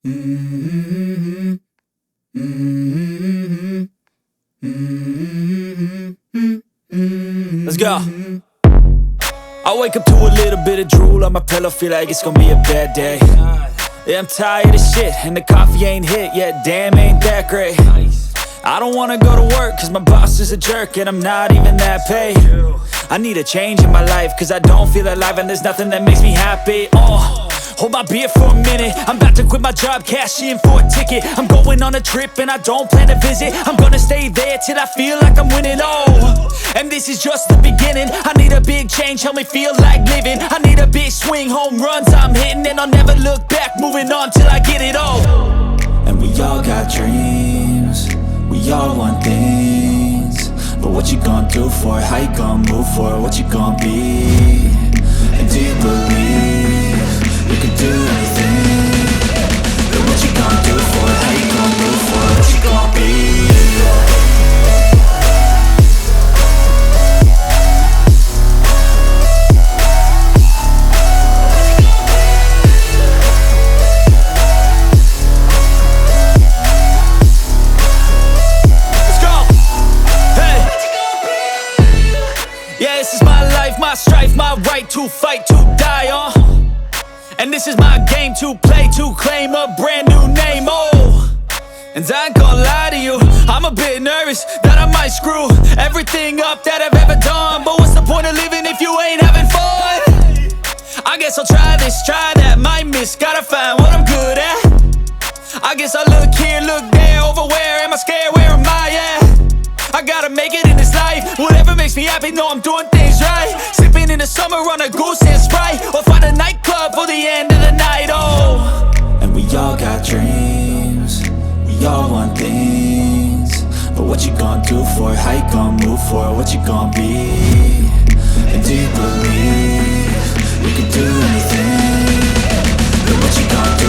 Let's go. I wake up to a little bit of drool on my pillow, feel like it's gonna be a bad day. Yeah, I'm tired of shit, and the coffee ain't hit yet, damn, ain't that great. I don't wanna go to work, cause my boss is a jerk, and I'm not even that paid. I need a change in my life, cause I don't feel alive, and there's nothing that makes me happy. Hold my beer for a minute, I'm about to quit my job, cash in for a ticket. I'm going on a trip and I don't plan to visit. I'm gonna stay there till I feel like I'm winning, and this is just the beginning. I need a big change, help me feel like living. I need a big swing, home runs I'm hitting, and I'll never look back, moving on till I get it all. And we all got dreams, we all want things, but what you gonna do for it? How you gonna move for it? What you gonna be? And do you believe you can do anything? But what you gonna do for it? How you gonna move for it? What you gonna be? My strife, my right to fight, to die on. And this is my game to play, to claim a brand new name, And I ain't gonna lie to you, I'm a bit nervous that I might screw everything up that I've ever done. But what's the point of living if you ain't having fun? I guess I'll try this, try that, might miss, gotta find what I'm good at. I guess I look here, look there, over where am I scared, where am I at? I gotta make it in this life, whatever makes me happy, know I'm doing things right. Sipping in the summer on a goose and Sprite, or find a nightclub for the end of the night, And we all got dreams, we all want things, but what you gonna do for it? How you gonna move for it? What you gonna be? And do you believe you can do anything? But what you gonna do?